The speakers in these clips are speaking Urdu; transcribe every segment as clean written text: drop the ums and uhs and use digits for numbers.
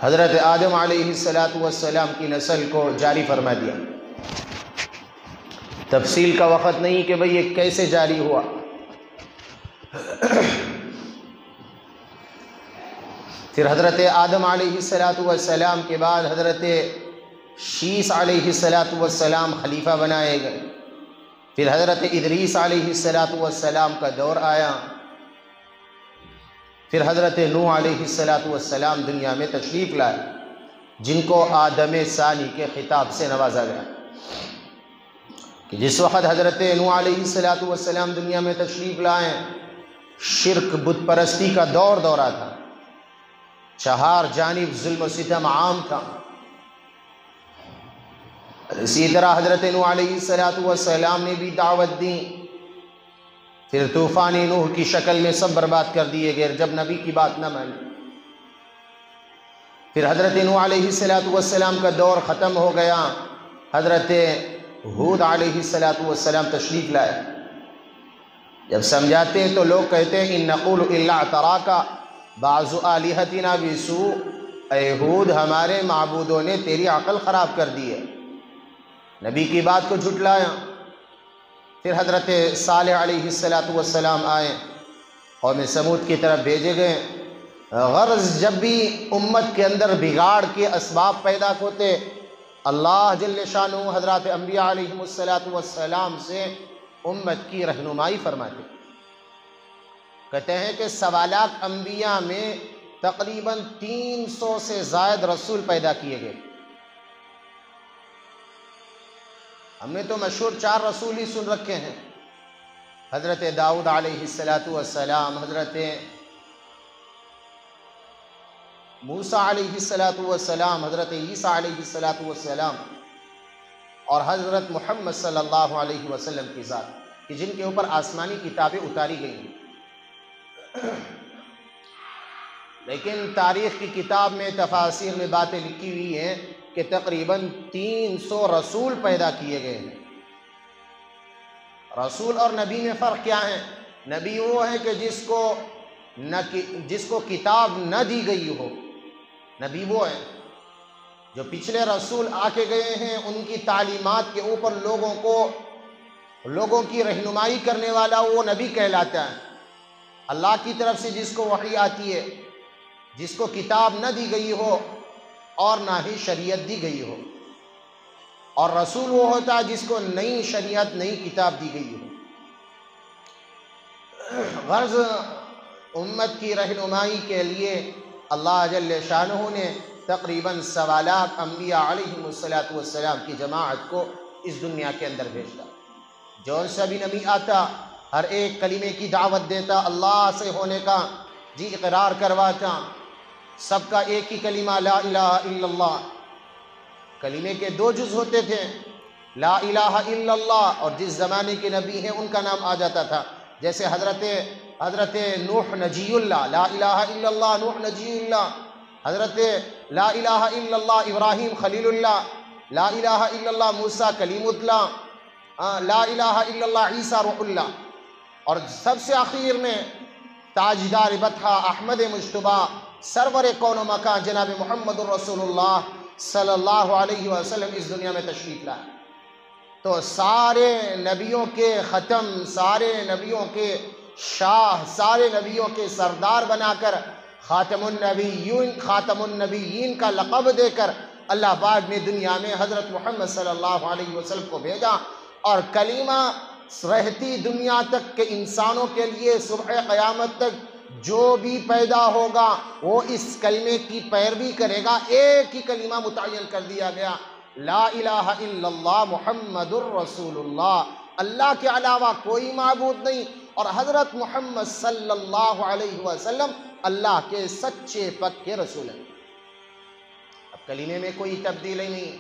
حضرت آدم علیہ السلام کی نسل کو جاری فرما دیا۔ تفصیل کا وقت نہیں کہ بھئی یہ کیسے جاری ہوا۔ پھر حضرت آدم علیہ السلام کے بعد حضرت شیس علیہ السلام خلیفہ بنائے گئے۔ پھر حضرت ادریس علیہ السلام کا دور آیا۔ پھر حضرت نوح علیہ السلام دنیا میں تشریف لائے، جن کو آدم ثانی کے خطاب سے نوازا گیا کہ جس وقت حضرت نوح علیہ السلام دنیا میں تشریف لائے، شرک بت پرستی کا دورہ تھا، چہار جانب ظلم و ستم عام تھا۔ اسی طرح حضرت نوح علیہ السلام نے بھی دعوت دی، پھر طوفان نوح کی شکل میں سب برباد کر دیے گئے جب نبی کی بات نہ مانی۔ پھر حضرت نوح علیہ السلام کا دور ختم ہو گیا، حضرت ہود علیہ السلام تشریف لائے۔ جب سمجھاتے ہیں تو لوگ کہتے ہیں ان نقول الا اعتراک بعض آلہتنا بسوء، اے ہود ہمارے معبودوں نے تیری عقل خراب کر دی ہے، نبی کی بات کو جھٹلایا۔ پھر حضرت صالح علیہ السلام آئے، قوم سمود کی طرف بھیجے گئے۔ غرض جب بھی امت کے اندر بگاڑ کے اسباب پیدا ہوتے، اللہ جل شانہ حضرات انبیاء علیہ السلام سے امت کی رہنمائی فرماتے۔ کہتے ہیں کہ 1.25 لاکھ انبیاء میں تقریباً 300 سے زائد رسول پیدا کیے گئے۔ ہم نے تو مشہور 4 رسول ہی سن رکھے ہیں، حضرت داؤد علیہ السلام، حضرت موسیٰ علیہ السلام، حضرت عیسیٰ علیہ السلام، اور حضرت محمد صلی اللہ علیہ وسلم کی ذات، کہ جن کے اوپر آسمانی کتابیں اتاری گئی ہیں۔ لیکن تاریخ کی کتاب میں تفاسیر میں باتیں لکھی ہوئی ہیں کہ تقریباً 300 رسول پیدا کیے گئے ہیں۔ رسول اور نبی میں فرق کیا ہے؟ نبی وہ ہے کہ جس کو کتاب نہ دی گئی ہو، نبی وہ ہے۔ جو پچھلے رسول آ کے گئے ہیں ان کی تعلیمات کے اوپر لوگوں کی رہنمائی کرنے والا وہ نبی کہلاتا ہے۔ اللہ کی طرف سے جس کو وحی آتی ہے، جس کو کتاب نہ دی گئی ہو اور نہ ہی شریعت دی گئی ہو، اور رسول وہ ہوتا ہے جس کو نئی شریعت نئی کتاب دی گئی ہو۔ غرض امت کی رہنمائی کے لیے اللہ جل شانہ نے تقریباً 1.25 لاکھ انبیاء علیہ السلام کی جماعت کو اس دنیا کے اندر بھیجتا۔ جون سا بھی نبی آتا ہر ایک کلمے کی دعوت دیتا، اللہ سے ہونے کا جی اقرار کرواتا، سب کا ایک ہی کلمہ لا الہ الا اللہ۔ کلمے کے 2 جز ہوتے تھے، لا الہ الا اللہ، اور جس زمانے کے نبی ہیں ان کا نام آ جاتا تھا، جیسے حضرت نوح نجی اللہ، لا الہ الا اللہ نوح نجی اللہ، حضرت لا الہ الا اللہ ابراہیم خلیل اللہ، لا الہ الا اللہ موسیٰ کلیم اللہ، لا الہ الا اللہ عیسیٰ روح اللہ، اور سب سے آخر میں تاجدار بطحہ احمد مجتبیٰ سرور کون و مکان جناب محمد الرسول اللہ صلی اللہ علیہ وسلم اس دنیا میں تشریف لائے۔ تو سارے نبیوں کے ختم، سارے نبیوں کے شاہ، سارے نبیوں کے سردار بنا کر خاتم النبیین کا لقب دے کر اللہ پاک نے دنیا میں حضرت محمد صلی اللہ علیہ وسلم کو بھیجا، اور کلمہ رہتی دنیا تک کے انسانوں کے لیے صبح قیامت تک جو بھی پیدا ہوگا وہ اس کلمے کی پیروی کرے گا۔ ایک ہی کلمہ متعین کر دیا گیا، لا الہ الا اللہ محمد الرسول اللہ، اللہ کے علاوہ کوئی معبود نہیں، اور حضرت محمد صلی اللہ علیہ وسلم اللہ کے سچے پکے رسول ہیں۔ اب کلمے میں کوئی تبدیلی نہیں،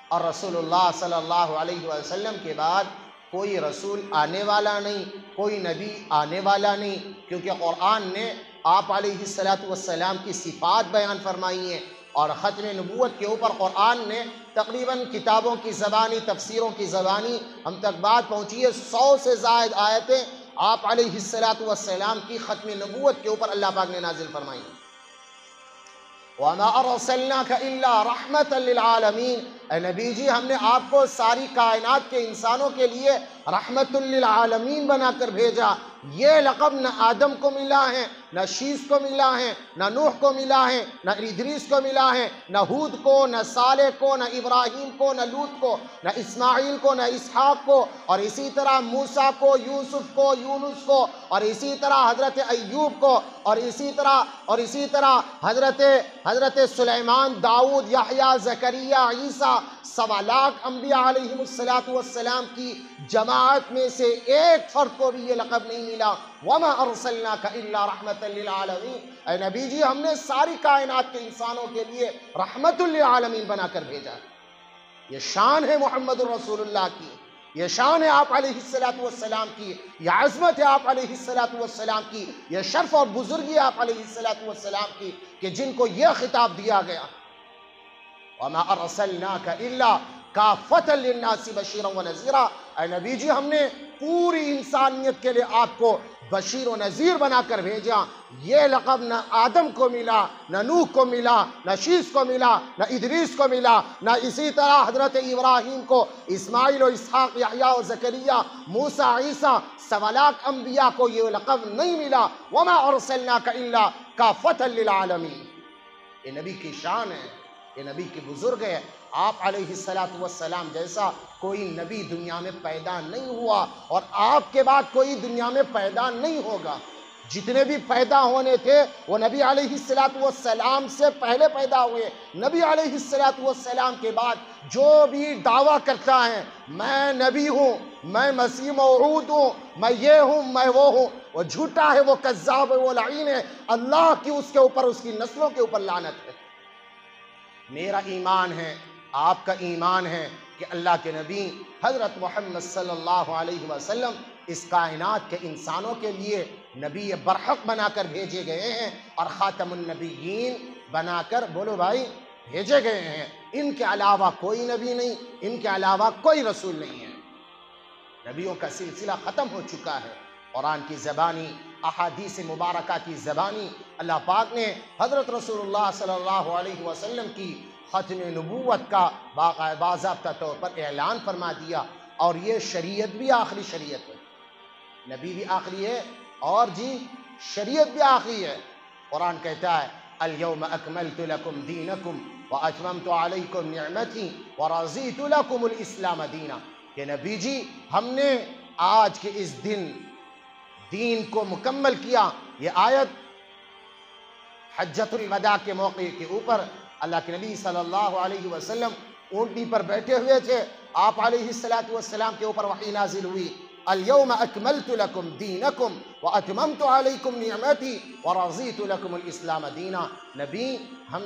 اور رسول اللہ صلی اللہ علیہ وسلم کے بعد کوئی رسول آنے والا نہیں، کوئی نبی آنے والا نہیں، کیونکہ قرآن نے آپ علیہ السلام کی صفات بیان فرمائی ہیں، اور ختم نبوت کے اوپر قرآن نے تقریباً کتابوں کی زبانی، تفسیروں کی زبانی ہم تک بات پہنچی ہے، 100 سے زائد آیتیں آپ علیہ السلام کی ختم نبوت کے اوپر اللہ پاک نے نازل فرمائی۔ وَمَا أَرْسَلْنَاكَ إِلَّا رَحْمَةً لِلْعَالَمِينَ، اے نبی جی ہم نے آپ کو ساری کائنات کے انسانوں کے لیے رحمت للعالمین بنا کر بھیجا۔ یہ لقب نہ آدم کو ملا ہے، نہ شیس کو ملا ہے، نہ نوح کو ملا ہے، نہ ادریس کو ملا ہے، نہ ہود کو، نہ صالح کو، نہ ابراہیم کو، نہ لوط کو، نہ اسماعیل کو، نہ اسحاق کو، اور اسی طرح موسیٰ کو، یوسف کو، یونس کو، اور اسی طرح حضرت ایوب کو، اور اسی طرح حضرت سلیمان، داؤد، یحییٰ، زکریا، عیسیٰ، 1.25 لاکھ انبیاء علیہم السلام کی جماعت میں سے ایک فرد کو بھی یہ لقب نہیں ملا۔ وَمَا أَرْسَلْنَاكَ إِلَّا رَحْمَةً لِلْعَالَمِينَ، اے نبی جی ہم نے ساری کائنات کے انسانوں کے لیے رحمت للعالمین بنا کر بھیجا۔ یہ شان ہے محمد الرسول اللہ کی، یہ شان ہے آپ علیہ السلام کی، یہ عظمت ہے آپ علیہ السلام کی، یہ شرف اور بزرگی ہے آپ علیہ السلام کی کہ جن کو یہ خطاب دیا گیا۔ وَمَا أَرْسَلْنَاكَ إِلَّا كَافَّةً لِلنَّاسِ بَشِيرًا وَنَذِيرًا، اے نبی جی ہم نے پوری انسانیت کے لیے آپ کو بشیر و نذیر بنا کر بھیجا۔ یہ لقب نہ آدم کو ملا، نہ نوح کو ملا، نہ شیس کو ملا، نہ ادریس کو ملا، نہ اسی طرح حضرت ابراہیم کو، اسماعیل و اسحاق، یحییٰ و زکریا، موسیٰ، عیسیٰ، 1.25 لاکھ انبیاء کو یہ لقب نہیں ملا۔ وَمَا أَرْسَلْنَاكَ إِلَّا كَافَّةً لِلْعَالَمِينَ، یہ نبی کی شان ہے، یہ نبی کی بزرگ ہے۔ آپ علیہ السلام جیسا کوئی نبی دنیا میں پیدا نہیں ہوا، اور آپ کے بعد کوئی دنیا میں پیدا نہیں ہوگا۔ جتنے بھی پیدا ہونے تھے وہ نبی علیہ السلام سے پہلے پیدا ہوئے۔ نبی علیہ السلام کے بعد جو بھی دعویٰ کرتا ہے میں نبی ہوں، میں مسیح موعود ہوں، میں یہ ہوں، میں وہ ہوں، وہ جھوٹا ہے، وہ کذاب ہے، وہ لعین ہے۔ اللہ کی اس کے اوپر، اس کی نسلوں کے اوپر لعنت ہے۔ میرا ایمان ہے، آپ کا ایمان ہے کہ اللہ کے نبی حضرت محمد صلی اللہ علیہ وسلم اس کائنات کے انسانوں کے لیے نبی برحق بنا کر بھیجے گئے ہیں، اور خاتم النبیین بنا کر، بولو بھائی، بھیجے گئے ہیں۔ ان کے علاوہ کوئی نبی نہیں، ان کے علاوہ کوئی رسول نہیں ہے۔ نبیوں کا سلسلہ ختم ہو چکا ہے۔ قرآن کی زبانی، احادیث مبارکہ کی زبانی، اللہ پاک نے حضرت رسول اللہ صلی اللہ علیہ وسلم کی ختم نبوت کا باضابطہ طور پر اعلان فرما دیا، اور یہ شریعت بھی آخری شریعت ہے۔ نبی بھی آخری ہے، اور جی شریعت بھی آخری ہے۔ قرآن کہتا ہے اليوم اکملت لکم دینکم واتممت علیکم نعمتی ورضیت لکم الاسلام دینا، کہ نبی جی ہم نے آج کے اس دین کو مکمل کیا۔ یہ آیت حجۃ الوداع کے موقع کے اوپر اللہ کے نبی صلی اللہ علیہ وسلم اونٹنی پر بیٹھے ہوئے تھے، آپ علیہ السلام کے اوپر وحی نازل ہوئی، اليوم اکملت لکم دینکم واتممت علیکم نعمتی ورضیت لکم الاسلام دینا۔ نبی ہم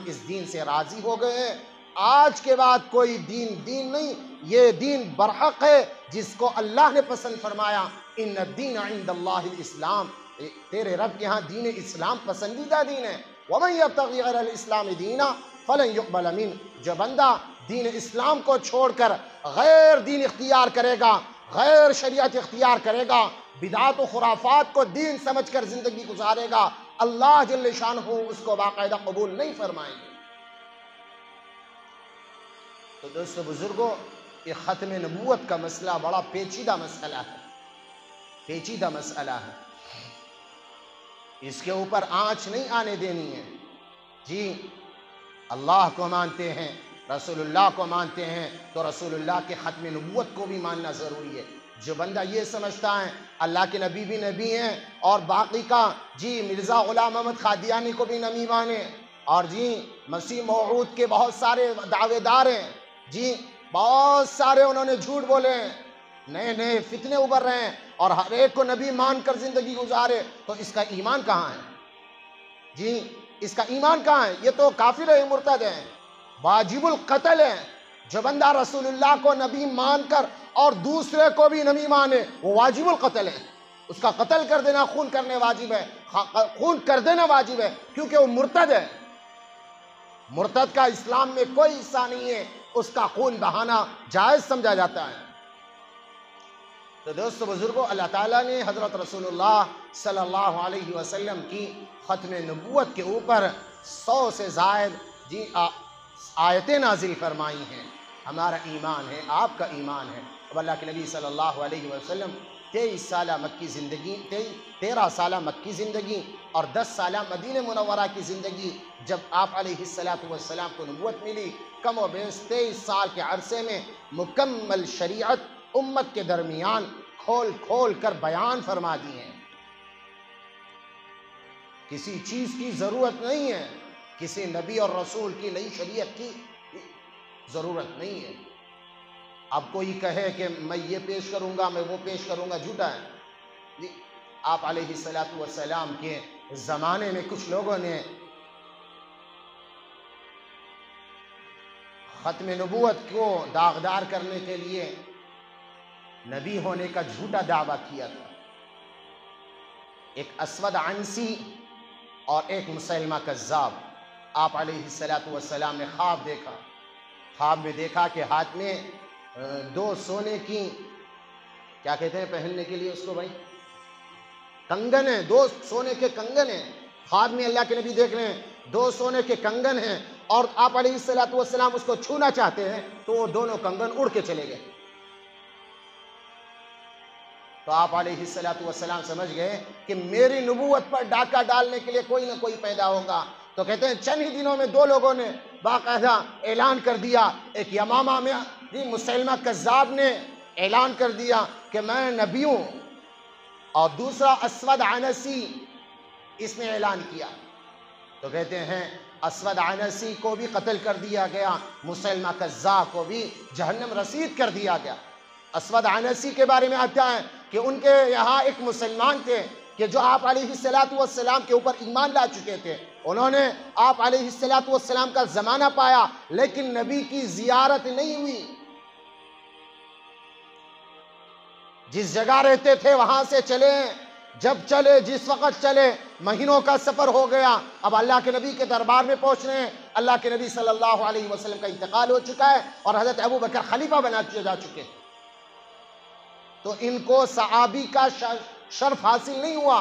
اس دین سے راضی ہو گئے ہیں، آج کے بعد کوئی دین نہیں، یہ دین برحق ہے جس کو اللہ نے پسند فرمایا۔ ان الدین عند اللہ الاسلام، تیرے رب کے ہاں دین اسلام پسندیدہ دین ہے۔ ومن یبتغی غیر الاسلام دینا فلن یقبل منہ، جو بندہ دین اسلام کو چھوڑ کر غیر دین اختیار کرے گا، غیر شریعت اختیار کرے گا، بدعات و خرافات کو دین سمجھ کر زندگی گزارے گا، اللہ جل شانہ اس کو باقاعدہ قبول نہیں فرمائیں گے۔ تو دوستو بزرگوں، یہ ختم نبوت کا مسئلہ بڑا پیچیدہ مسئلہ ہے، پیچیدہ مسئلہ ہے، اس کے اوپر آنچ نہیں آنے دینی ہے۔ جی اللہ کو مانتے ہیں، رسول اللہ کو مانتے ہیں، تو رسول اللہ کے ختم نبوت کو بھی ماننا ضروری ہے۔ جو بندہ یہ سمجھتا ہے اللہ کے نبی بھی نبی ہیں اور باقی کا جی مرزا غلام احمد قادیانی کو بھی نبی مانے، اور جی مسیح موعود کے بہت سارے دعوے دار ہیں، جی بہت سارے انہوں نے جھوٹ بولے ہیں، نئے نئے فتنے ابھر رہے ہیں، اور ہر ایک کو نبی مان کر زندگی گزارے، تو اس کا ایمان کہاں ہے؟ جی اس کا ایمان کہاں ہے؟ یہ تو کافر ہے، مرتد ہے، واجب القتل ہے۔ جو بندہ رسول اللہ کو نبی مان کر اور دوسرے کو بھی نبی مانے، وہ واجب القتل ہے، اس کا قتل کر دینا، خون کرنے واجب ہے، خون کر دینا واجب ہے، کیونکہ وہ مرتد ہے۔ مرتد کا اسلام میں کوئی حصہ نہیں ہے، اس کا خون بہانا جائز سمجھا جاتا ہے۔ تو دوستو بزرگوں، اللہ تعالیٰ نے حضرت رسول اللہ صلی اللہ علیہ وسلم کی ختم نبوت کے اوپر 100 سے زائد آیتیں نازل فرمائی ہیں۔ ہمارا ایمان ہے، آپ کا ایمان ہے۔ اب اللہ کے نبی صلی اللہ علیہ وسلم 13 سالہ مکی زندگی اور 10 سالہ مدینہ منورہ کی زندگی، جب آپ علیہ السلام کو نبوت ملی، کم و بیش 23 سال کے عرصے میں مکمل شریعت امت کے درمیان کھول کھول کر بیان فرما دی ہیں۔ کسی چیز کی ضرورت نہیں ہے، کسی نبی اور رسول کی نئی شریعت کی ضرورت نہیں ہے۔ اب کوئی کہے کہ میں یہ پیش کروں گا، میں وہ پیش کروں گا، جھوٹا ہے۔ آپ علیہ السلام کے زمانے میں کچھ لوگوں نے ختم نبوت کو داغدار کرنے کے لیے نبی ہونے کا جھوٹا دعویٰ کیا تھا۔ ایک اسود عنسی اور ایک مسیلمہ کذاب۔ آپ علیہ السلام نے خواب میں دیکھا کہ ہاتھ میں 2 سونے کی، کیا کہتے ہیں پہننے کے لیے اس کو بھائی، کنگن ہیں، 2 سونے کے کنگن ہیں۔ خواب میں اللہ کے نبی دیکھ رہے ہیں 2 سونے کے کنگن ہیں، اور آپ علیہ السلام اس کو چھونا چاہتے ہیں تو وہ دونوں کنگن اڑ کے چلے گئے۔ تو آپ علیہ السلام سمجھ گئے کہ میری نبوت پر ڈاکہ ڈالنے کے لیے کوئی نہ کوئی پیدا ہوگا۔ تو کہتے ہیں چند ہی دنوں میں 2 لوگوں نے باقاعدہ اعلان کر دیا۔ ایک یمامہ میں مسیلمہ کذاب نے اعلان کر دیا کہ میں نبی ہوں، اور دوسرا اسود عنسی، اس نے اعلان کیا۔ تو کہتے ہیں اسود عنسی کو بھی قتل کر دیا گیا، مسیلمہ کذاب کو بھی جہنم رسید کر دیا گیا۔ اسود عنسی کے بارے میں آتا ہے کہ ان کے یہاں ایک مسلمان تھے کہ جو آپ علیہ السلام کے اوپر ایمان لا چکے تھے۔ انہوں نے آپ علیہ السلام کا زمانہ پایا، لیکن نبی کی زیارت نہیں ہوئی۔ جس جگہ رہتے تھے وہاں سے چلے، جس وقت چلے، مہینوں کا سفر ہو گیا۔ اب اللہ کے نبی کے دربار میں پہنچ رہے ہیں۔ اللہ کے نبی صلی اللہ علیہ وسلم کا انتقال ہو چکا ہے اور حضرت ابو بکر خلیفہ بنا دیے جا چکے ہیں۔ تو ان کو صحابی کا شرف حاصل نہیں ہوا،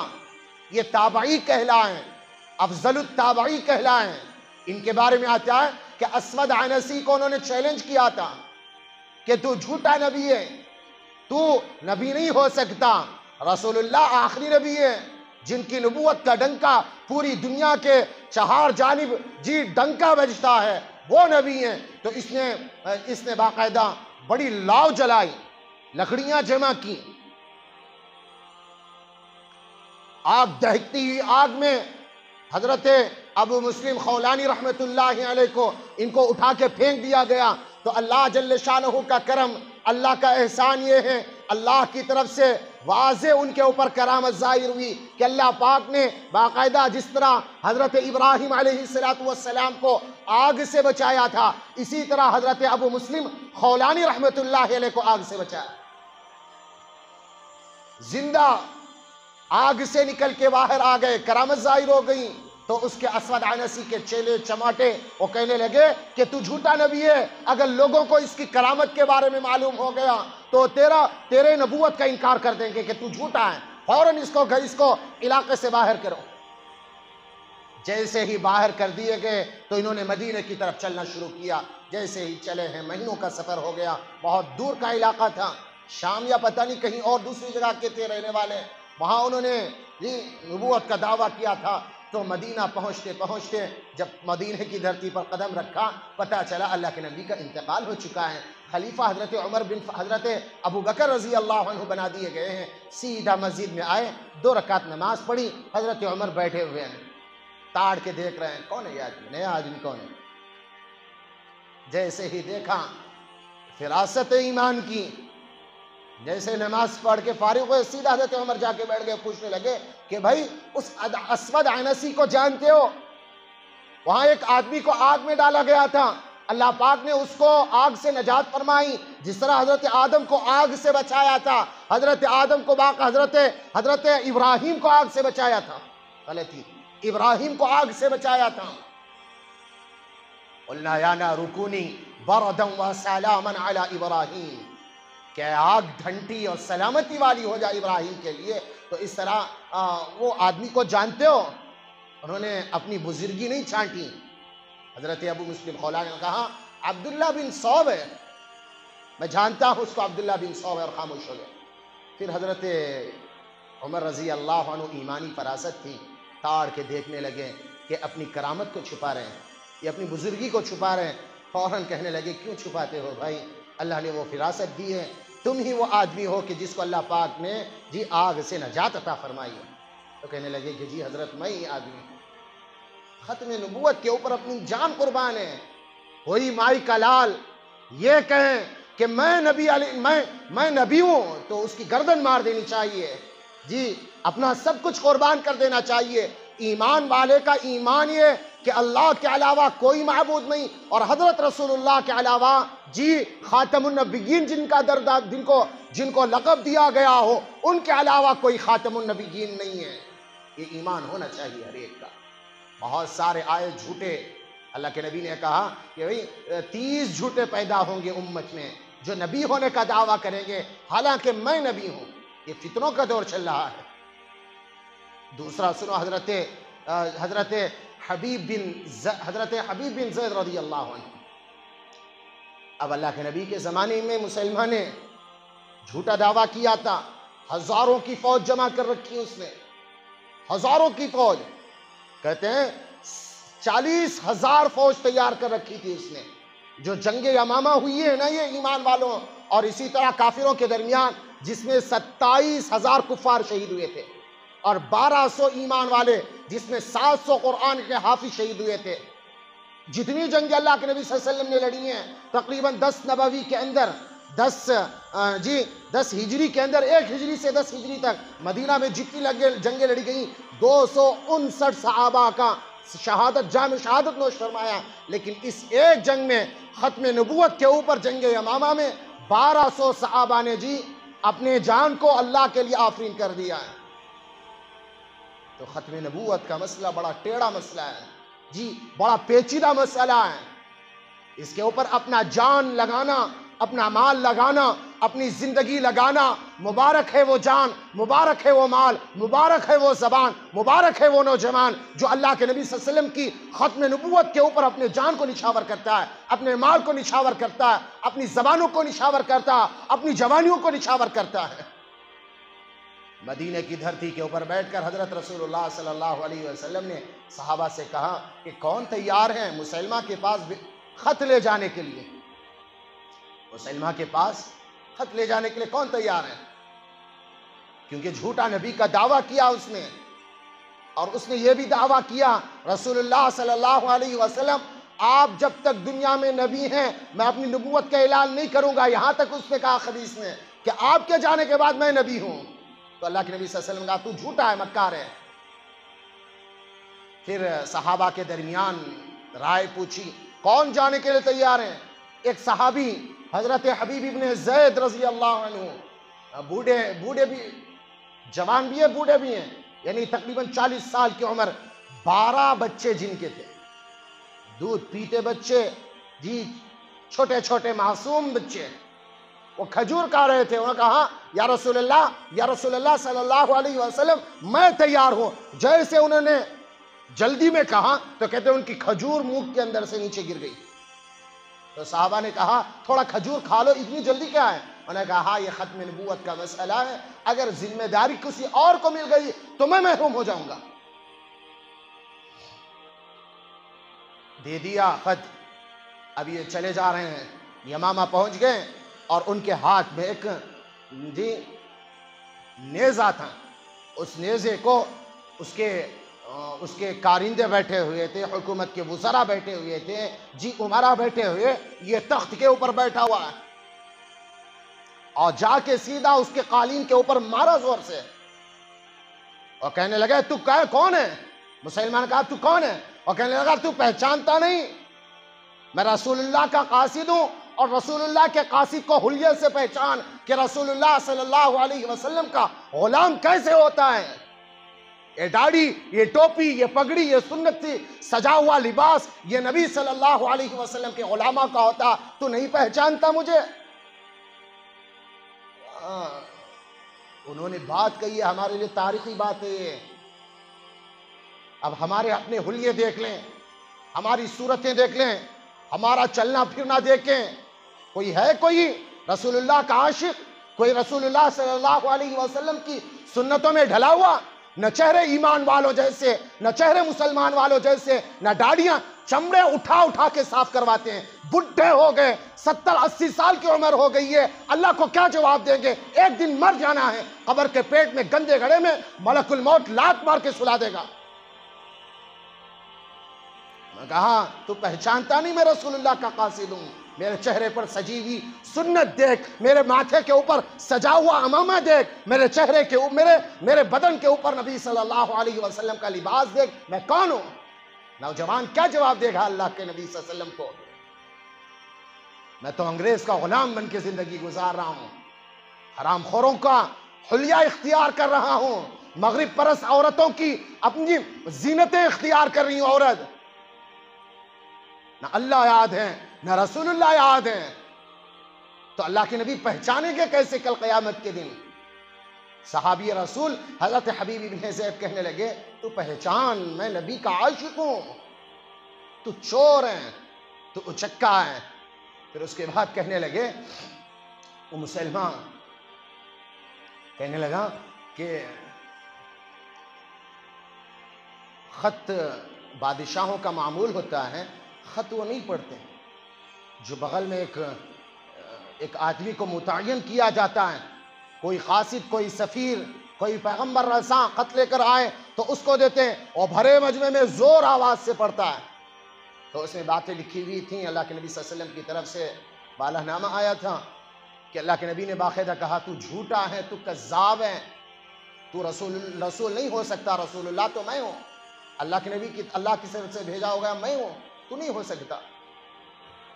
یہ تابعی کہلائیں، افضل التابعی کہلائیں۔ ان کے بارے میں آتا ہے کہ اسود عنسی کو انہوں نے چیلنج کیا تھا کہ تو جھوٹا نبی ہے، تو نبی نہیں ہو سکتا۔ رسول اللہ آخری نبی ہے جن کی نبوت کا ڈنکا پوری دنیا کے 4 جانب ڈنکا بجتا ہے، وہ نبی ہیں۔ تو اس نے باقاعدہ بڑی لاؤ جلائی، لکڑیاں جمع کی، آگ دہکتی ہوئی آگ میں حضرت ابو مسلم خولانی رحمت اللہ علیہ کو ان کو اٹھا کے پھینک دیا گیا۔ تو اللہ جل شانہ کا کرم، اللہ کا احسان یہ ہے، اللہ کی طرف سے واضح ان کے اوپر کرامت ظاہر ہوئی کہ اللہ پاک نے باقاعدہ جس طرح حضرت ابراہیم علیہ السلام کو آگ سے بچایا تھا، اسی طرح حضرت ابو مسلم خولانی رحمت اللہ علیہ کو آگ سے بچایا۔ زندہ آگ سے نکل کے باہر آ گئے، کرامت ظاہر ہو گئی۔ تو اس کے اسود عنسی کے چیلے چماٹے وہ کہنے لگے کہ تو جھوٹا نبی ہے، اگر لوگوں کو اس کی کرامت کے بارے میں معلوم ہو گیا تو تیرے نبوت کا انکار کر دیں گے کہ تو جھوٹا ہے، فوراً اس کو علاقے سے باہر کرو۔ جیسے ہی باہر کر دیے گئے تو انہوں نے مدینے کی طرف چلنا شروع کیا۔ جیسے ہی چلے ہیں، مہینوں کا سفر ہو گیا، بہت دور کا علاقہ تھا، شام یا پتہ نہیں کہیں اور دوسری جگہ کے تھے رہنے والے، وہاں انہوں نے نبوت کا دعویٰ کیا تھا۔ تو مدینہ پہنچتے جب مدینہ کی دھرتی پر قدم رکھا، پتہ چلا اللہ کے نبی کا انتقال ہو چکا ہے۔ خلیفہ حضرت ابو بکر رضی اللہ عنہ بنا دیے گئے ہیں۔ سیدھا مسجد میں آئے، 2 رکعت نماز پڑھی، حضرت عمر بیٹھے ہوئے ہیں، تاڑ کے دیکھ رہے ہیں کون ہے یہ آدمی، نیا آدمی کون ہے۔ جیسے ہی دیکھا، فراست ایمان کی، جیسے نماز پڑھ کے فارغ ہوئے، سیدھا حضرت عمر جا کے بیٹھ گئے، پوچھنے لگے کہ بھائی اس اسود عنسی کو جانتے ہو؟ وہاں ایک آدمی کو آگ میں ڈالا گیا تھا، اللہ پاک نے اس کو آگ سے نجات فرمائی، جس طرح حضرت آدم کو آگ سے بچایا تھا، حضرت آدم کو حضرت ابراہیم کو آگ سے بچایا تھا۔ غلطی، ابراہیم کو آگ سے بچایا تھا۔ قلنا یا نار کونی بردا وسلاما علی ابراہیم، کہ آگ ٹھنڈی اور سلامتی والی ہو جائے ابراہیم کے لیے۔ تو اس طرح وہ آدمی کو جانتے ہو؟ انہوں نے اپنی بزرگی نہیں چھانٹی. حضرت ابو مسلم خولانی نے کہا عبداللہ بن صوب ہے، میں جانتا ہوں اس کو عبداللہ بن صوب ہے، اور خاموش ہو گئے. پھر حضرت عمر رضی اللہ عنہ ایمانی فراست تھی، تاڑ کے دیکھنے لگے کہ اپنی کرامت کو چھپا رہے ہیں، یہ اپنی بزرگی کو چھپا رہے ہیں. فوراً کہنے لگے کیوں چھپاتے ہو بھائی، اللہ نے وہ فراست دی ہے، تم ہی وہ آدمی ہو کہ جس کو اللہ پاک نے جی آگ سے نجات عطا فرمائی ہے. تو کہنے لگے کہ جی حضرت میں ہی آدمی ہوں. ختم نبوت کے اوپر اپنی جان قربان ہے. کوئی مائی کا لال یہ کہیں کہ میں نبی ہوں تو اس کی گردن مار دینی چاہیے. جی اپنا سب کچھ قربان کر دینا چاہیے. ایمان والے کا ایمان یہ کہ اللہ کے علاوہ کوئی معبود نہیں، اور حضرت رسول اللہ کے علاوہ جی خاتم النبیین جن کو لقب دیا گیا ہو، ان کے علاوہ کوئی خاتم النبیین نہیں ہے. یہ ایمان ہونا چاہیے ہر ایک کا. بہت سارے آئے جھوٹے، اللہ کے نبی نے کہا کہ 30 جھوٹے پیدا ہوں گے امت میں جو نبی ہونے کا دعویٰ کریں گے حالانکہ میں نبی ہوں. یہ فتنوں کا دور چل رہا ہے. دوسرا سنو حضرت حبیب بن زید رضی اللہ عنہ. اب اللہ کے نبی کے زمانے میں مسلمان نے جھوٹا دعویٰ کیا تھا، ہزاروں کی فوج جمع کر رکھی اس نے، ہزاروں کی فوج. کہتے ہیں 40,000 فوج تیار کر رکھی تھی اس نے. جو جنگ یمامہ ہوئی ہے نا یہ ایمان والوں، اور اسی طرح کافروں کے درمیان، جس میں 27,000 کفار شہید ہوئے تھے، اور 1200 ایمان والے جس میں 700 قرآن کے حافظ شہید ہوئے تھے. جتنی جنگ اللہ کے نبی صلی اللہ علیہ وسلم نے لڑی ہیں تقریباً 10 نبوی کے اندر، 10 ہجری کے اندر، 1 ہجری سے 10 ہجری تک مدینہ میں جتنی جنگیں لڑی گئیں 259 صحابہ کا جام شہادت نوش فرمایا. لیکن اس ایک جنگ میں ختم نبوت کے اوپر جنگ یمامہ میں 1200 صحابہ نے جی اپنے جان کو اللہ کے لیے آفرین کر دیا ہے. تو ختم نبوت کا مسئلہ بڑا ٹیڑھا مسئلہ ہے جی، بڑا پیچیدہ مسئلہ ہے. اس کے اوپر اپنا جان لگانا، اپنا مال لگانا، اپنی زندگی لگانا. مبارک ہے وہ جان، مبارک ہے وہ مال، مبارک ہے وہ زبان، مبارک ہے وہ نوجوان جو اللہ کے نبی صلی اللہ علیہ وسلم کی ختم نبوت کے اوپر اپنے جان کو نچھاور کرتا ہے، اپنے مال کو نچھاور کرتا ہے، اپنی زبانوں کو نچھاور کرتا ہے، اپنی جوانیوں کو نچھاور کرتا ہے. مدینہ کی دھرتی کے اوپر بیٹھ کر حضرت رسول اللہ صلی اللہ علیہ وسلم نے صحابہ سے کہا کہ کون تیار ہیں مسلمہ کے پاس خط لے جانے کے لیے؟ مسلمہ کے پاس خط لے جانے کے لیے کون تیار ہے؟ کیونکہ جھوٹا نبی کا دعویٰ کیا اس نے، اور اس نے یہ بھی دعویٰ کیا رسول اللہ صلی اللہ علیہ وسلم آپ جب تک دنیا میں نبی ہیں میں اپنی نبوت کا اعلان نہیں کروں گا. یہاں تک اس نے کہا حدیث نے کہ آپ کے جانے کے بعد میں نبی ہوں. تو اللہ کے نبی صلی اللہ علیہ وسلم کہا تو جھوٹا ہے، مکار ہے. پھر صحابہ کے درمیان رائے پوچھی کون جانے کے لیے تیار ہیں. ایک صحابی حضرت حبیب ابن زید رضی اللہ عنہ، بوڑھے بھی، جوان بھی ہیں بوڑھے بھی ہیں، یعنی تقریباً 40 سال کی عمر، 12 بچے جن کے تھے، دودھ پیتے بچے جی، چھوٹے چھوٹے معصوم بچے. وہ کھجور کھا رہے تھے. انہوں نے کہا یا رسول اللہ صلی اللہ علیہ وسلم میں تیار ہوں. جیسے انہوں نے جلدی میں کہا تو کہتے ہیں ان کی کھجور منہ کے اندر سے نیچے گر گئی. تو صحابہ نے کہا تھوڑا کھجور کھا لو، اتنی جلدی کیا ہے؟ انہوں نے کہا ہاں یہ ختم نبوت کا مسئلہ ہے، اگر ذمہ داری کسی اور کو مل گئی تو میں محروم ہو جاؤں گا. دے دیا خط. اب یہ چلے جا رہے ہیں، یمامہ پہنچ گئے، اور ان کے ہاتھ میں ایک نیزہ تھا. اس نیزے کو اس کے کارندے بیٹھے ہوئے تھے، حکومت کے وزراء بیٹھے ہوئے تھے جی، امراء بیٹھے ہوئے، یہ تخت کے اوپر بیٹھا ہوا ہے، اور جا کے سیدھا اس کے قالین کے اوپر مارا زور سے، اور کہنے لگا تو کون ہے؟ مسلمان کہا تو کون ہے؟ اور کہنے لگا تو پہچانتا نہیں؟ میں رسول اللہ کا قاصد ہوں، اور رسول اللہ کے قاصد کو حلیے سے پہچان کہ رسول اللہ صلی اللہ علیہ وسلم کا غلام کیسے ہوتا ہے. یہ داڑھی، یہ ٹوپی، یہ پگڑی، یہ سنت سے سجا ہوا لباس یہ نبی صلی اللہ علیہ وسلم کے غلاموں کا ہوتا، تو نہیں پہچانتا مجھے؟ انہوں نے بات کہی ہے، ہمارے لیے تاریخی بات ہے یہ. اب ہمارے اپنے حلیے دیکھ لیں، ہماری صورتیں دیکھ لیں، ہمارا چلنا پھرنا دیکھیں. کوئی ہے کوئی رسول اللہ کا عاشق، کوئی رسول اللہ صلی اللہ علیہ وسلم کی سنتوں میں ڈھلا ہوا؟ نہ چہرے ایمان والوں جیسے، نہ چہرے مسلمان والوں جیسے، نہ داڑیاں، چمڑے اٹھا اٹھا کے صاف کرواتے ہیں. بڈھے ہو گئے، 70-80 سال کی عمر ہو گئی ہے، اللہ کو کیا جواب دیں گے؟ ایک دن مر جانا ہے، قبر کے پیٹ میں گندے گھڑے میں ملک الموت لات مار کے سلا دے گا. میں کہا تو پہچانتا نہیں میں رسول اللہ کا قاصد ہوں؟ میرے چہرے پر سجی ہوئی سنت دیکھ، میرے ماتھے کے اوپر سجا ہوا عمامہ دیکھ، میرے چہرے کے میرے بدن کے اوپر نبی صلی اللہ علیہ وسلم کا لباس دیکھ، میں کون ہوں؟ نوجوان کیا جواب دے گا اللہ کے نبی صلی اللہ علیہ وسلم کو؟ میں تو انگریز کا غلام بن کے زندگی گزار رہا ہوں، حرام خوروں کا حلیہ اختیار کر رہا ہوں، مغرب پرست عورتوں کی اپنی زینتیں اختیار کر رہی ہوں. عورت نہ اللہ یاد ہے نہ رسول اللہ یاد ہے، تو اللہ کے نبی پہچانیں گے کیسے کل قیامت کے دن؟ صحابی رسول حضرت حبیب بن زید کہنے لگے تو پہچان، میں نبی کا عاشق ہوں، تو چور ہے، تو اچکا ہے. پھر اس کے بعد کہنے لگے ام سلمہ کہنے لگا کہ خط بادشاہوں کا معمول ہوتا ہے، خط وہ نہیں پڑھتے. جو بغل میں ایک آدمی کو متعین کیا جاتا ہے، کوئی قاصد، کوئی سفیر، کوئی پیغمبر رساں خط لے کر آئے تو اس کو دیتے ہیں، اور بھرے مجمع میں زور آواز سے پڑھتا ہے. تو اس میں باتیں لکھی ہوئی تھیں، اللہ کے نبی صلی اللہ علیہ وسلم کی طرف سے بالہ نامہ آیا تھا کہ اللہ کے نبی نے باقاعدہ کہا تو جھوٹا ہے، تو کذاب ہے، تو رسول نہیں ہو سکتا، رسول اللہ تو میں ہوں، اللہ کے نبی اللہ کی طرف سے بھیجا ہوگا میں ہوں، تو نہیں ہو سکتا.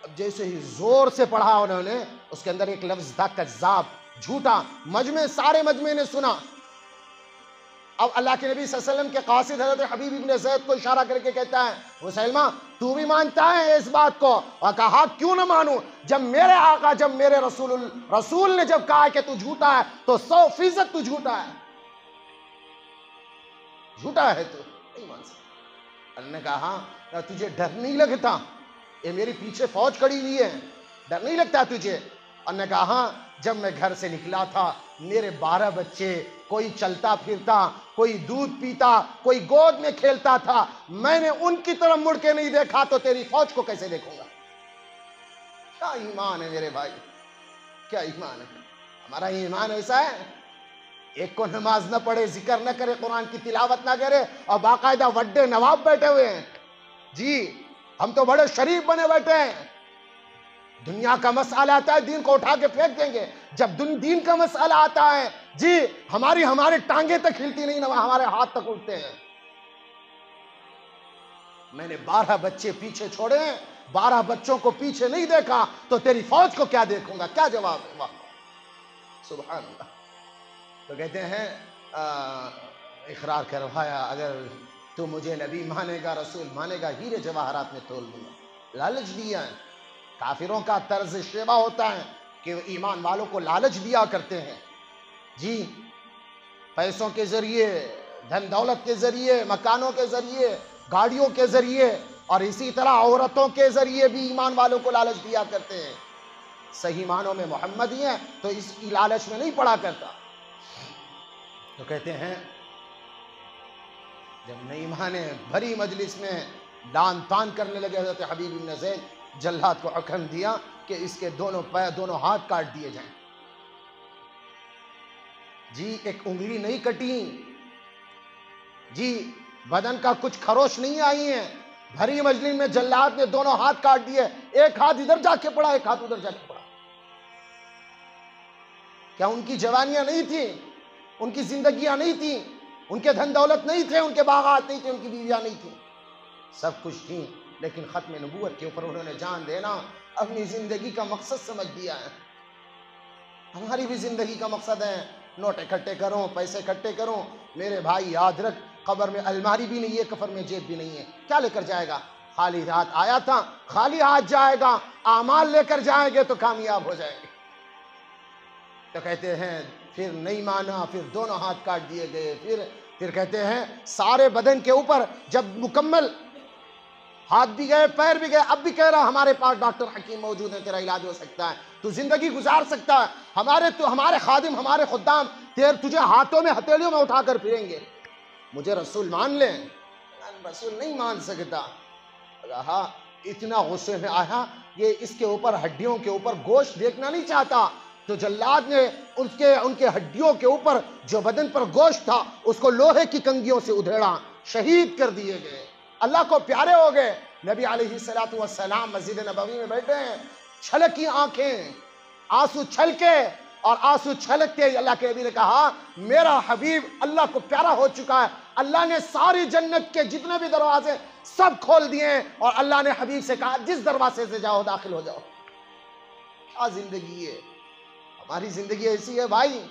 اب جیسے ہی زور سے پڑھا انہوں نے، اس کے اندر ایک لفظ تھا کذاب، جھوٹا. سارے مجمع نے سنا. اب اللہ کے نبی صلی اللہ علیہ وسلم کے قاصد حضرت حبیب بن زید کو اشارہ کر کے کہتا ہے مسلمہ تو بھی مانتا ہے اس بات کو؟ اور کہا کیوں نہ مانوں، جب میرے آقا، جب میرے رسول نے جب کہا کہ تو جھوٹا ہے تو 100% تو جھوٹا ہے، جھوٹا ہے، تو نہیں مان سکتا. اللہ نے کہا تجھے ڈر نہیں لگتا؟ یہ میری پیچھے فوج کھڑی ہوئی ہے، ڈر نہیں لگتا تجھے؟ اور نے کہا ہاں، جب میں گھر سے نکلا تھا میرے 12 بچے، کوئی چلتا پھرتا، کوئی دودھ پیتا، کوئی گود میں کھیلتا تھا، میں نے ان کی طرف مڑ کے نہیں دیکھا تو تیری فوج کو کیسے دیکھوں گا؟ کیا ایمان ہے میرے بھائی، کیا ایمان ہے. ہمارا ایمان ایسا ہے ایک کو نماز نہ پڑھے، ذکر نہ کرے، قرآن کی تلاوت نہ کرے، اور باقاعدہ وڈے نواب بیٹھے ہوئے ہیں. جی ہم تو بڑے شریف بنے بیٹھے ہیں، دنیا کا مسئلہ آتا ہے دین کو اٹھا کے پھینک دیں گے. جب دین کا مسئلہ آتا ہے جی ہماری ٹانگیں تک ہلتی نہیں، ہمارے ہاتھ تک اٹھتے ہیں. میں نے 12 بچے پیچھے چھوڑے ہیں، 12 بچوں کو پیچھے نہیں دیکھا تو تیری فوج کو کیا دیکھوں گا؟ کیا جواب ہے؟ سبحان اللہ. تو کہتے ہیں اقرار کروایا، اگر تو مجھے نبی مانے گا، رسول مانے گا، ہیرے جواہرات میں تول دوں گا. لالچ دیا ہے. کافروں کا طرز شیبہ ہوتا ہے کہ وہ ایمان والوں کو لالچ دیا کرتے ہیں. جی پیسوں کے ذریعے، دھن دولت کے ذریعے، مکانوں کے ذریعے، گاڑیوں کے ذریعے، اور اسی طرح عورتوں کے ذریعے بھی ایمان والوں کو لالچ دیا کرتے ہیں. صحیح معنوں میں محمد ہی ہیں تو اس کی لالچ میں نہیں پڑا کرتا. تو کہتے ہیں جب نہیں مانے، بھری مجلس میں لان تان کرنے لگے حضرت حبیب بن زید، جلاد کو حکم دیا کہ اس کے دونوں ہاتھ کاٹ دیے جائیں. جی ایک انگلی نہیں کٹی، جی بدن کا کچھ خروش نہیں آئی ہیں، بھری مجلس میں جلاد نے دونوں ہاتھ کاٹ دیے. ایک ہاتھ ادھر جا کے پڑا، ایک ہاتھ ادھر جا کے پڑا. کیا ان کی جوانیاں نہیں تھیں؟ ان کی زندگیاں نہیں تھیں؟ ان کے دھن دولت نہیں تھے؟ ان کے باغات نہیں تھے؟ ان کی بیویاں نہیں تھیں؟ سب کچھ تھیں، لیکن ختم نبوت کے اوپر انہوں نے جان دینا اپنی زندگی کا مقصد سمجھ دیا ہے. ہماری بھی زندگی کا مقصد ہے نوٹ اکٹھے کروں، پیسے اکٹھے کروں. میرے بھائی یاد رکھ، قبر میں الماری بھی نہیں ہے، کفن میں جیب بھی نہیں ہے. کیا لے کر جائے گا؟ خالی ہاتھ آیا تھا، خالی ہاتھ جائے گا. اعمال لے کر جائیں گے تو کامیاب ہو جائیں گے. تو کہتے ہیں پھر نہیں مانا، پھر دونوں ہاتھ کاٹ دیے گئے. پھر پھر کہتے ہیں سارے بدن کے اوپر جب مکمل ہاتھ بھی گئے پیر بھی گئے، اب بھی کہہ رہا ہمارے پاس ڈاکٹر حکیم موجود ہیں، تیرا علاج ہو سکتا ہے، تو زندگی گزار سکتا ہے، ہمارے خادم ہمارے خدام تجھے ہاتھوں میں ہتھیلیوں میں اٹھا کر پھریں گے، مجھے رسول مان لیں، رسول نہیں مان سکتا۔ کہا اتنا غصے میں آیا یہ اس کے اوپر ہڈیوں کے اوپر گوشت دیکھنا نہیں چاہتا، تو جلاد نے ان کے ہڈیوں کے اوپر جو بدن پر گوشت تھا اس کو لوہے کی کنگھیوں سے ادھیڑا، شہید کر دیے گئے، اللہ کو پیارے ہو گئے۔ نبی علیہ السلام مسجد نبوی میں بیٹھے ہیں، چھلکی آنکھیں، آنسو چھلکے، اور آنسو چھلکتے ہی اللہ کے نبی نے کہا میرا حبیب اللہ کو پیارا ہو چکا ہے، اللہ نے ساری جنت کے جتنے بھی دروازے سب کھول دیے ہیں، اور اللہ نے حبیب سے کہا جس دروازے سے جاؤ داخل ہو جاؤ۔ کیا زندگی ہے ہماری، زندگی ایسی ہے بھائی،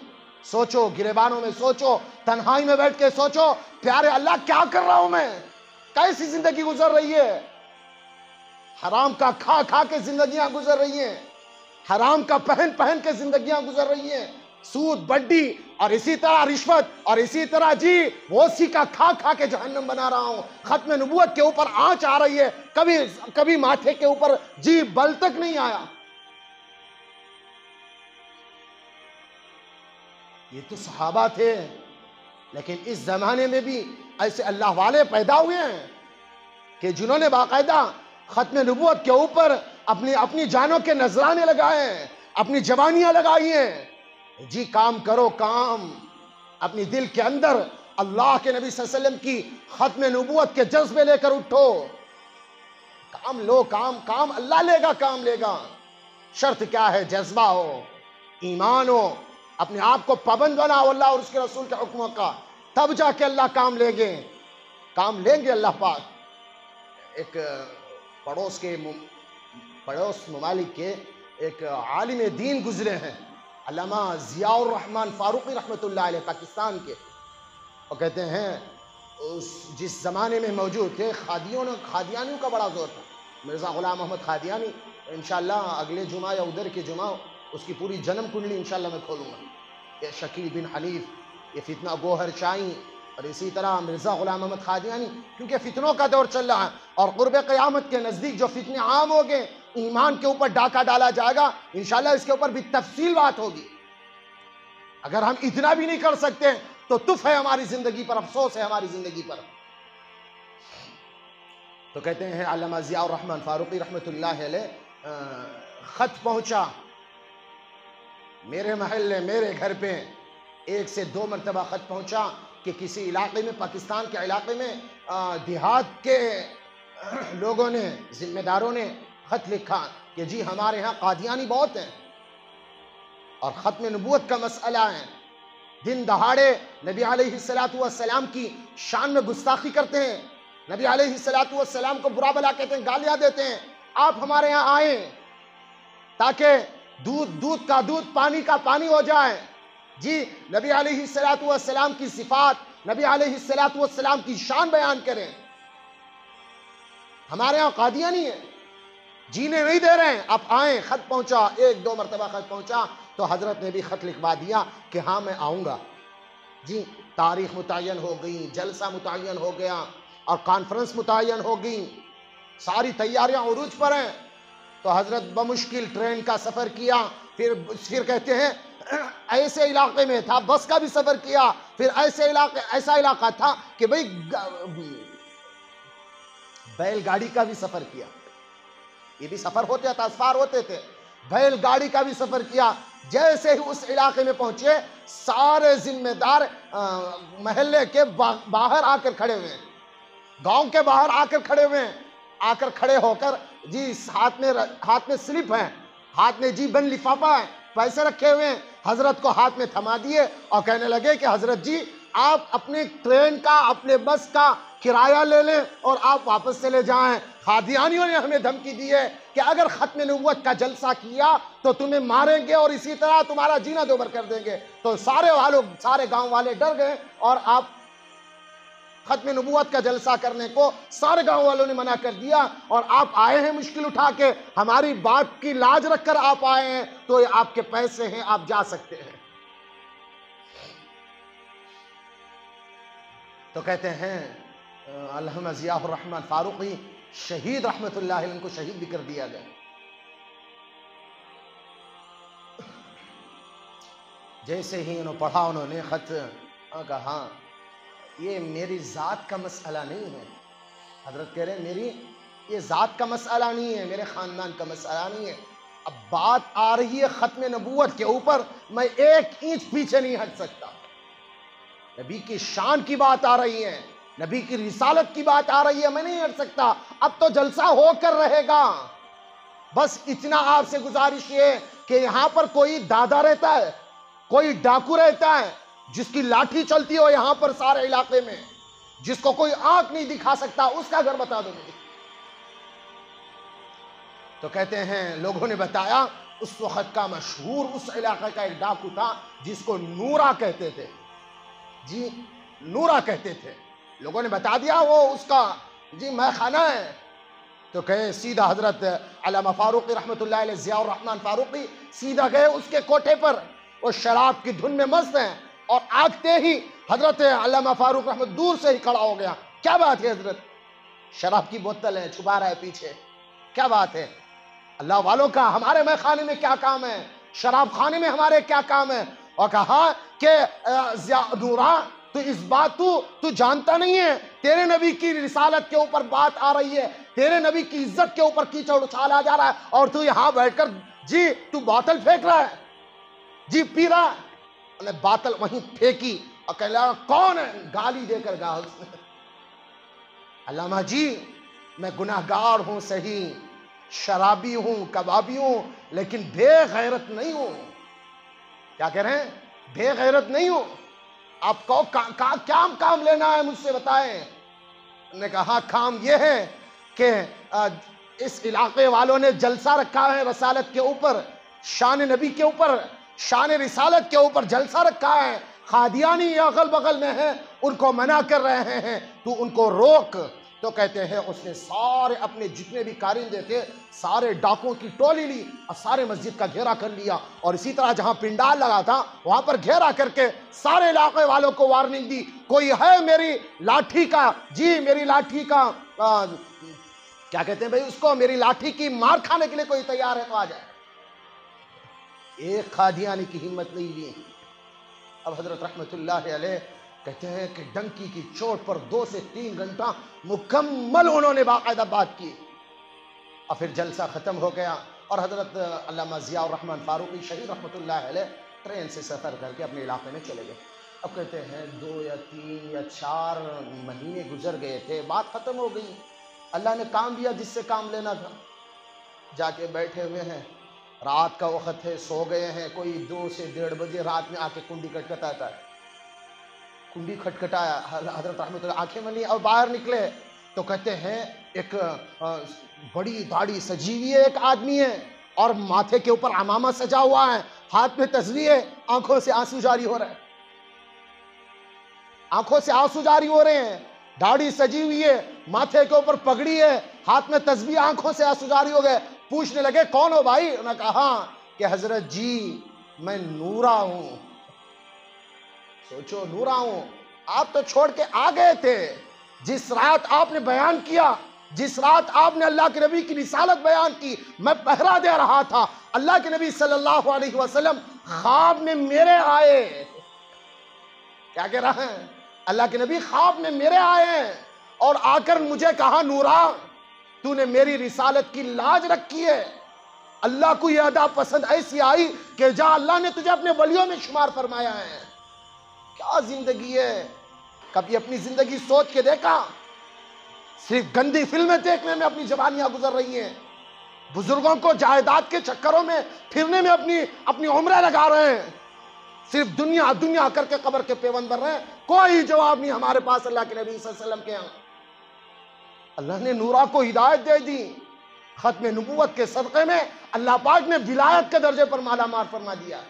سوچو، گریبانوں میں سوچو، تنہائی میں بیٹھ کے سوچو، پیارے اللہ کیا کر رہا ہوں میں، کیسی زندگی گزر رہی ہے، حرام کا کھا کھا کے زندگیاں گزر رہی ہیں، حرام کا پہن پہن کے زندگیاں گزر رہی ہیں، سود بڈی اور اسی طرح رشوت اور اسی طرح غوثی کا کھا کھا کے جہنم بنا رہا ہوں، ختم نبوت کے اوپر آنچ آ رہی ہے، کبھی ماتھے کے اوپر بل تک نہیں آیا۔ یہ تو صحابہ تھے، لیکن اس زمانے میں بھی ایسے اللہ والے پیدا ہوئے ہیں کہ جنہوں نے باقاعدہ ختم نبوت کے اوپر اپنی جانوں کے نذرانے لگائے ہیں، اپنی جوانیاں لگائی ہیں، کام کرو کام، اپنی دل کے اندر اللہ کے نبی صلی اللہ علیہ وسلم کی ختم نبوت کے جذبے لے کر اٹھو، کام لو، کام اللہ لے گا، کام لے گا، شرط کیا ہے؟ جذبہ ہو، ایمان ہو، اپنے آپ کو پابند بناؤ اللہ اور اس کے رسول کے حکموں کا، تب جا کے اللہ کام لیں گے اللہ پاک۔ ایک پڑوس ممالک کے ایک عالم دین گزرے ہیں، علامہ ضیاء الرحمن فاروقی رحمۃ اللہ علیہ، پاکستان کے، وہ کہتے ہیں جس زمانے میں موجود تھے قادیانیوں کا بڑا زور تھا، مرزا غلام محمد قادیانی، انشاءاللہ اگلے جمعہ یا ادھر کے جمعہ اس کی پوری جنم کنڈلی انشاءاللہ میں کھولوں گا، یہ شکیل بن حنیف، یہ فتنہ گوہر چائیں، اور اسی طرح مرزا غلام محمد قادیانی، کیونکہ فتنوں کا دور چل رہا ہے، اور قرب قیامت کے نزدیک جو فتنے عام ہو گئے، ایمان کے اوپر ڈاکہ ڈالا جائے گا، انشاءاللہ اس کے اوپر بھی تفصیل بات ہوگی۔ اگر ہم اتنا بھی نہیں کر سکتے تو تف ہے ہماری زندگی پر، افسوس ہے ہماری زندگی پر۔ تو کہتے ہیں علامہ ضیاء الرحمن فاروقی رحمۃ اللہ علیہ، خط پہنچا میرے محلے میرے گھر پہ، 1 سے 2 مرتبہ خط پہنچا کہ کسی علاقے میں، پاکستان کے علاقے میں دیہات کے لوگوں نے، ذمہ داروں نے خط لکھا کہ ہمارے ہاں قادیانی بہت ہیں اور ختم نبوت کا مسئلہ ہے، دن دہاڑے نبی علیہ السلام کی شان میں گستاخی کرتے ہیں، نبی علیہ السلام کو برا بلا کہتے ہیں، گالیاں دیتے ہیں، آپ ہمارے ہاں آئیں تاکہ دودھ کا دودھ، پانی کا پانی ہو جائے، نبی علیہ السلام کی صفات، نبی علیہ السلام کی شان بیان کریں، ہمارے ہاں قادیانی ہیں، جینے نہیں دے رہے ہیں، آپ آئیں۔ خط پہنچا، 1-2 مرتبہ خط پہنچا تو حضرت نے بھی خط لکھوا دیا کہ ہاں میں آؤں گا، تاریخ متعین ہو گئی، جلسہ متعین ہو گیا اور کانفرنس متعین ہو گئی، ساری تیاریاں عروج پر ہیں، تو حضرت بمشکل ٹرین کا سفر کیا، پھر کہتے ہیں ایسے علاقے میں تھا، بس کا بھی سفر کیا، پھر ایسا علاقہ تھا کہ بیل گاڑی کا بھی سفر کیا، یہ بھی سفر ہوتے تھے، اسفار ہوتے تھے، بیل گاڑی کا بھی سفر کیا۔ جیسے ہی اس علاقے میں پہنچے، سارے ذمہ دار محلے کے باہر آ کر کھڑے ہوئے، گاؤں کے باہر آ کر کھڑے ہوئے، آ کر کھڑے ہو کر ہاتھ میں سلپ ہے، ہاتھ میں بن لفافہ ہے، پیسے رکھے ہوئے ہیں، حضرت کو ہاتھ میں تھما دیے اور کہنے لگے کہ حضرت آپ اپنے ٹرین کا، اپنے بس کا کرایہ لے لیں اور آپ واپس چلے جائیں۔ قادیانیوں نے ہمیں دھمکی دی ہے کہ اگر ختم نبوت کا جلسہ کیا تو تمہیں ماریں گے اور اسی طرح تمہارا جینا دوبر کر دیں گے، تو سارے گاؤں والے ڈر گئے اور آپ ختم نبوت کا جلسہ کرنے کو سارے گاؤں والوں نے منع کر دیا، اور آپ آئے ہیں مشکل اٹھا کے، ہماری بات کی لاج رکھ کر آپ آئے ہیں، تو یہ آپ کے پیسے ہیں، آپ جا سکتے ہیں۔ تو کہتے ہیں علامہ ضیاء الرحمن فاروقی شہید رحمت اللہ علیہ، ان کو شہید بھی کر دیا گیا۔ جیسے ہی انہوں پڑھا انہوں نے خط، کہا ہاں یہ میری ذات کا مسئلہ نہیں ہے، حضرت کہہ رہے ہیں میری یہ ذات کا مسئلہ نہیں ہے، میرے خاندان کا مسئلہ نہیں ہے، اب بات آ رہی ہے ختم نبوت کے اوپر، میں ایک انچ پیچھے نہیں ہٹ سکتا۔ نبی کی شان کی بات آ رہی ہے، نبی کی رسالت کی بات آ رہی ہے، میں نہیں ہٹ سکتا، اب تو جلسہ ہو کر رہے گا۔ بس اتنا آپ سے گزارش یہ کہ یہاں پر کوئی دادا رہتا ہے، کوئی ڈاکو رہتا ہے جس کی لاٹھی چلتی ہو یہاں پر سارے علاقے میں، جس کو کوئی آنکھ نہیں دکھا سکتا، اس کا گھر بتا دو مجھے۔ تو کہتے ہیں لوگوں نے بتایا اس وقت کا مشہور اس علاقے کا ایک ڈاکو تھا جس کو نورا کہتے تھے، جی نورا کہتے تھے، لوگوں نے بتا دیا وہ اس کا جی مے خانہ ہے۔ تو کہے سیدھا حضرت علامہ فاروقی رحمت اللہ علیہ، ضیاء الرحمن فاروقی سیدھا گئے اس کے کوٹھے پر، وہ شراب کی دھن میں مست ہیں، اور آگتے ہی حضرت علامہ فاروق رحمت دور سے ہی کھڑا ہو گیا۔ کیا بات ہے حضرت؟ شراب کی بوتل ہے، چھپا رہا ہے پیچھے، کیا بات ہے؟ اللہ والوں کا ہمارے مے خانے میں کیا کام ہے، شراب خانے میں ہمارے کیا کام ہے؟ اور کہا کہ نورا تو اس بات تو جانتا نہیں ہے، تیرے نبی کی رسالت کے اوپر بات آ رہی ہے، تیرے نبی کی عزت کے اوپر کیچڑ اچھالا جا رہا ہے، اور تو یہاں بیٹھ کر جی تو باطل پھینک رہا ہے، جی پی رہا ہے۔ انہیں باطل وہیں پھینکی اور کہہ لگا کون ہے؟ گالی دے کر کہا اس نے، علامہ جی میں گناہگار ہوں صحیح، شرابی ہوں، کبابی ہوں، لیکن بے غیرت نہیں ہوں۔ کیا کہہ رہے ہیں؟ بے غیرت نہیں ہوں۔ آپ کو کیا کام لینا ہے مجھ سے بتائیں؟ انہوں نے کہا کام یہ ہے کہ اس علاقے والوں نے جلسہ رکھا ہے رسالت کے اوپر، شان نبی کے اوپر، شان رسالت کے اوپر جلسہ رکھا ہے، قادیانی اغل بغل میں ہیں، ان کو منع کر رہے ہیں، تو ان کو روک۔ تو کہتے ہیں اس نے سارے اپنے جتنے بھی کارندے تھے سارے ڈاکوں کی ٹولی لی اور سارے مسجد کا گھیرا کر لیا، اور اسی طرح جہاں پنڈال لگا تھا وہاں پر گھیرا کر کے سارے علاقے والوں کو وارننگ دی، کوئی ہے میری لاٹھی کا، جی میری لاٹھی کا کیا کہتے ہیں بھئی اس کو، میری لاٹھی کی مار کھانے کے لیے کوئی تیار ہے تو آ جائے۔ ایک قادیانی کی ہمت نہیں لی۔ اب حضرت رحمت اللہ علیہ کہتے ہیں کہ ڈنکی کی چوٹ پر 2 سے 3 گھنٹہ مکمل انہوں نے باقاعدہ بات کی، اور پھر جلسہ ختم ہو گیا، اور حضرت علامہ ضیاء الرحمن فاروقی شہید رحمت اللہ علیہ ٹرین سے سفر کر کے اپنے علاقے میں چلے گئے۔ اب کہتے ہیں 2 یا 3 یا 4 مہینے گزر گئے تھے، بات ختم ہو گئی، اللہ نے کام دیا جس سے کام لینا تھا، جا کے بیٹھے ہوئے ہیں، رات کا وقت ہے، سو گئے ہیں، کوئی 2 سے 1:30 بجے رات میں آ کے کنڈی کھٹکھٹاتا ہے، کنڈی کھٹکھٹایا، حضرت رحمت اللہ آنکھیں ملی اور باہر نکلے، تو کہتے ہیں ایک بڑی داڑھی سجی ہوئی ہے ایک آدمی ہے، اور ماتھے کے اوپر عمامہ سجا ہوا ہے، ہاتھ میں تسبیح ہے، آنکھوں سے آنسو جاری ہو رہے ہیں، آنکھوں سے آنسو جاری ہو رہے ہیں، داڑھی سجی ہوئی ہے، ماتھے کے اوپر پگڑی ہے، ہاتھ میں تسبیح، آنکھوں سے آنسو جاری ہو گئے۔ پوچھنے لگے کون ہو بھائی؟ انہوں نے کہا کہ حضرت جی میں نورا ہوں۔ سوچو نورا ہوں، آپ تو چھوڑ کے آ گئے تھے، جس رات آپ نے بیان کیا، جس رات آپ نے اللہ کے نبی کی رسالت بیان کی، میں پہرا دے رہا تھا، اللہ کے نبی صلی اللہ علیہ وسلم خواب میں میرے آئے۔ کیا کہہ رہا ہے؟ اللہ کے نبی خواب میں میرے آئے ہیں، اور آ کر مجھے کہا نورا تو نے میری رسالت کی لاج رکھی ہے، اللہ کو یہ ادا پسند ایسی آئی کہ جا اللہ نے تجھے اپنے ولیوں میں شمار فرمایا ہے۔ کیا زندگی ہے؟ کبھی اپنی زندگی سوچ کے دیکھا؟ صرف گندی فلمیں دیکھنے میں اپنی جوانیاں گزر رہی ہیں، بزرگوں کو جائیداد کے چکروں میں پھرنے میں اپنی عمریں لگا رہے ہیں، صرف دنیا دنیا کر کے قبر کے پیوند بن رہے ہیں، کوئی جواب نہیں ہمارے پاس اللہ کے نبی صلی اللہ علیہ وسلم کے یہاں۔ اللہ نے نورا کو ہدایت دے دی، ختم نبوت کے صدقے میں اللہ پاک نے ولایت کے درجے پر مالا مال فرما دیا۔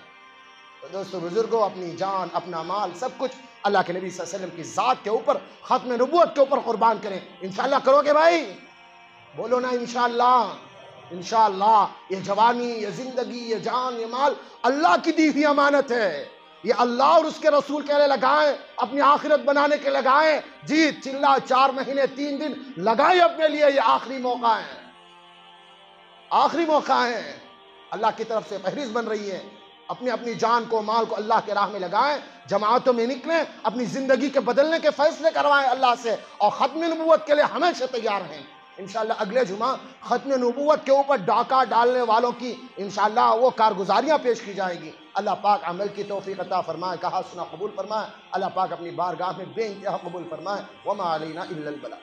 تو دوستو بزرگوں، اپنی جان، اپنا مال، سب کچھ اللہ کے نبی صلی اللہ علیہ وسلم کی ذات کے اوپر، ختم نبوت کے اوپر قربان کریں۔ انشاءاللہ کرو گے بھائی؟ بولو نا انشاءاللہ۔ انشاءاللہ یہ جوانی، یہ زندگی، یہ جان، یہ مال اللہ کی دی ہوئی امانت ہے، یہ اللہ اور اس کے رسول کے لیے لگائیں، اپنی آخرت بنانے کے لگائیں. جی چلا 4 مہینے 3 دن لگائیں اپنے لیے، یہ آخری موقع ہے، آخری موقع ہے. اللہ کی طرف سے فہرست بن رہی ہے. اپنی جان کو مال کو اللہ کے راہ میں لگائیں، جماعتوں میں نکلیں، اپنی زندگی کے بدلنے کے فیصلے کروائیں اللہ سے، اور ختم نبوت کے لیے ہمیشہ تیار ہیں. انشاءاللہ اگلے جمعہ ختم نبوت کے اوپر ڈاکہ ڈالنے والوں کی انشاءاللہ وہ کارگزاریاں پیش کی جائیں گی. اللہ پاک عمل کی توفیق عطا فرمائے، کہا سنا قبول فرمائے. اللہ پاک اپنی بارگاہ میں بے انتہا قبول فرمائے. وما علینا الا البلاغ.